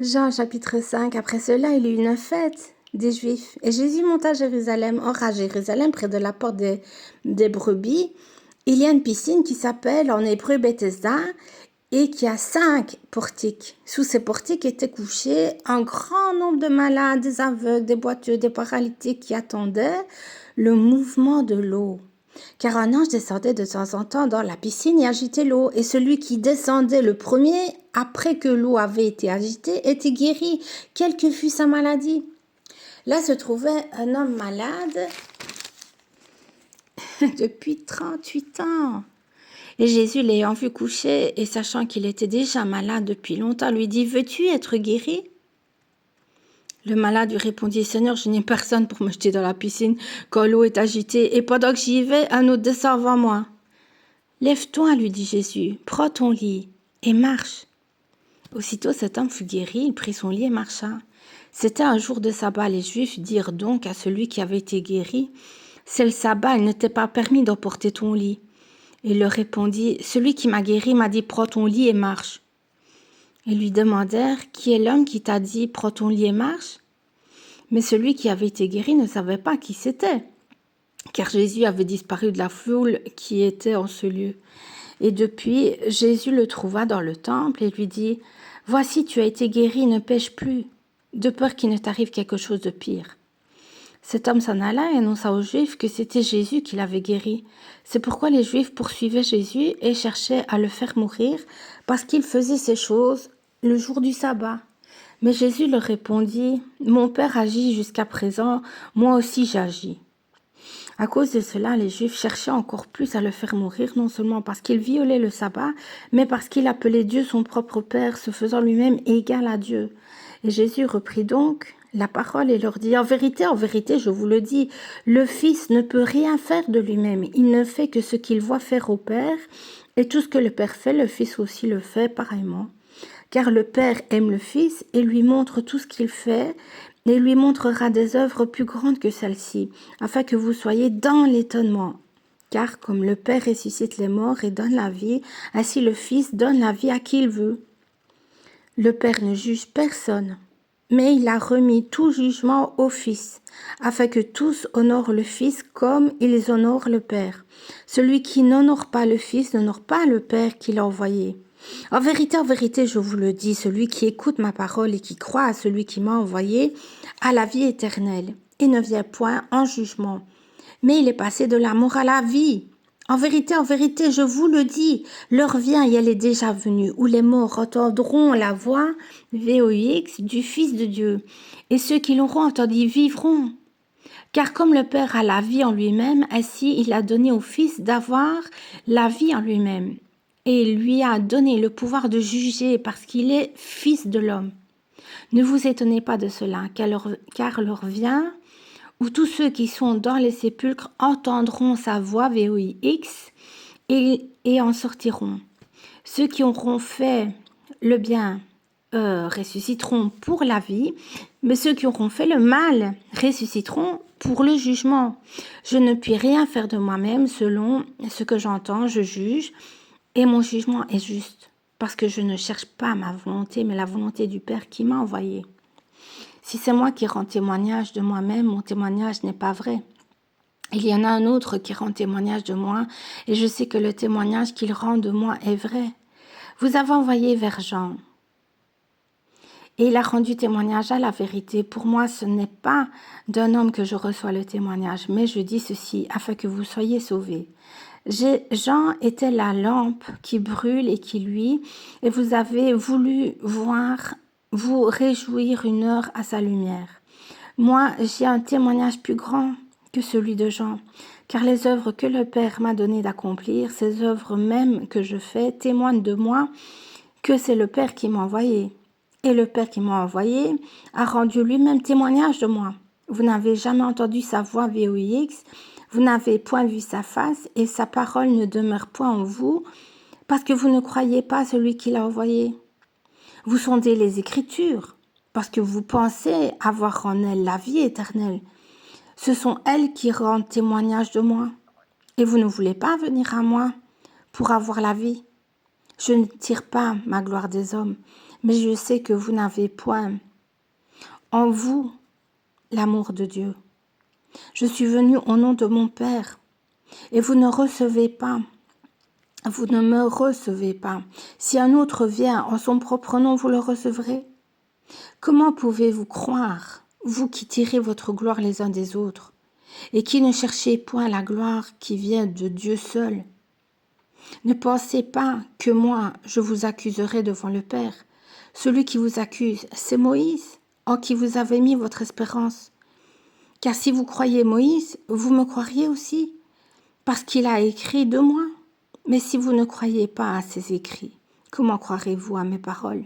Jean chapitre 5. Après cela, il y eut une fête des Juifs. Et Jésus monta à Jérusalem. Or, à Jérusalem, près de la porte des brebis, il y a une piscine qui s'appelle en hébreu Bethesda et qui a 5 portiques. Sous ces portiques étaient couchés un grand nombre de malades, des aveugles, des boiteux, des paralytiques qui attendaient le mouvement de l'eau. Car un ange descendait de temps en temps dans la piscine et agitait l'eau. Et celui qui descendait le premier, après que l'eau avait été agitée, était guéri, quelle que fût sa maladie. Là se trouvait un homme malade depuis 38 ans. Et Jésus, l'ayant vu coucher et sachant qu'il était déjà malade depuis longtemps, lui dit « Veux-tu être guéri ?» Le malade lui répondit « Seigneur, je n'ai personne pour me jeter dans la piscine quand l'eau est agitée, et pendant que j'y vais, un autre descend avant moi. » « Lève-toi, lui dit Jésus, prends ton lit et marche. » Aussitôt cet homme fut guéri, il prit son lit et marcha. C'était un jour de sabbat. Les Juifs dirent donc à celui qui avait été guéri, « C'est le sabbat, il ne t'est pas permis d'emporter ton lit. » Il leur répondit, « Celui qui m'a guéri m'a dit, prends ton lit et marche. » Ils lui demandèrent, « Qui est l'homme qui t'a dit, prends ton lit et marche ?» Mais celui qui avait été guéri ne savait pas qui c'était, car Jésus avait disparu de la foule qui était en ce lieu. Et depuis, Jésus le trouva dans le temple et lui dit, « Voici, tu as été guéri, ne pêche plus, de peur qu'il ne t'arrive quelque chose de pire. » Cet homme s'en alla et annonça aux Juifs que c'était Jésus qui l'avait guéri. C'est pourquoi les Juifs poursuivaient Jésus et cherchaient à le faire mourir, parce qu'il faisait ces choses le jour du sabbat. Mais Jésus leur répondit, « Mon Père agit jusqu'à présent, moi aussi j'agis. » À cause de cela, les Juifs cherchaient encore plus à le faire mourir, non seulement parce qu'il violait le sabbat, mais parce qu'il appelait Dieu son propre Père, se faisant lui-même égal à Dieu. Et Jésus reprit donc la parole et leur dit, en vérité, je vous le dis, le Fils ne peut rien faire de lui-même. Il ne fait que ce qu'il voit faire au Père, et tout ce que le Père fait, le Fils aussi le fait pareillement. Car le Père aime le Fils et lui montre tout ce qu'il fait, et lui montrera des œuvres plus grandes que celles-ci, afin que vous soyez dans l'étonnement. Car comme le Père ressuscite les morts et donne la vie, ainsi le Fils donne la vie à qui il veut. Le Père ne juge personne, mais il a remis tout jugement au Fils, afin que tous honorent le Fils comme ils honorent le Père. Celui qui n'honore pas le Fils n'honore pas le Père qui l'a envoyé. En vérité, je vous le dis, celui qui écoute ma parole et qui croit à celui qui m'a envoyé a la vie éternelle et ne vient point en jugement, mais il est passé de la mort à la vie. En vérité, je vous le dis, l'heure vient et elle est déjà venue, où les morts entendront la voix, VOX, du Fils de Dieu, et ceux qui l'auront entendu vivront. Car comme le Père a la vie en lui-même, ainsi il a donné au Fils d'avoir la vie en lui-même. Et il lui a donné le pouvoir de juger parce qu'il est Fils de l'homme. Ne vous étonnez pas de cela, car l'heure vient où tous ceux qui sont dans les sépulcres entendront sa voix, VOIX, et en sortiront. Ceux qui auront fait le bien ressusciteront pour la vie, mais ceux qui auront fait le mal ressusciteront pour le jugement. Je ne puis rien faire de moi-même, selon ce que j'entends, je juge, et mon jugement est juste, parce que je ne cherche pas ma volonté, mais la volonté du Père qui m'a envoyé. Si c'est moi qui rends témoignage de moi-même, mon témoignage n'est pas vrai. Il y en a un autre qui rend témoignage de moi, et je sais que le témoignage qu'il rend de moi est vrai. Vous avez envoyé vers Jean, et il a rendu témoignage à la vérité. Pour moi, ce n'est pas d'un homme que je reçois le témoignage, mais je dis ceci, afin que vous soyez sauvés. Jean était la lampe qui brûle et qui luit, et vous avez voulu vous réjouir une heure à sa lumière. Moi, j'ai un témoignage plus grand que celui de Jean, car les œuvres que le Père m'a donné d'accomplir, ces œuvres mêmes que je fais, témoignent de moi que c'est le Père qui m'a envoyé. Et le Père qui m'a envoyé a rendu lui-même témoignage de moi. Vous n'avez jamais entendu sa voix VOIX, vous n'avez point vu sa face, et sa parole ne demeure point en vous, parce que vous ne croyez pas celui qui l'a envoyé. Vous sondez les Écritures, parce que vous pensez avoir en elles la vie éternelle. Ce sont elles qui rendent témoignage de moi. Et vous ne voulez pas venir à moi pour avoir la vie. Je ne tire pas ma gloire des hommes, mais je sais que vous n'avez point en vous l'amour de Dieu. Je suis venu au nom de mon Père, et vous ne me recevez pas. Si un autre vient en son propre nom, vous le recevrez. Comment pouvez-vous croire, vous qui tirez votre gloire les uns des autres, et qui ne cherchez point la gloire qui vient de Dieu seul? Ne pensez pas que moi, je vous accuserai devant le Père. Celui qui vous accuse, c'est Moïse, en qui vous avez mis votre espérance. Car si vous croyez Moïse, vous me croiriez aussi, parce qu'il a écrit de moi. Mais si vous ne croyez pas à ses écrits, comment croirez-vous à mes paroles?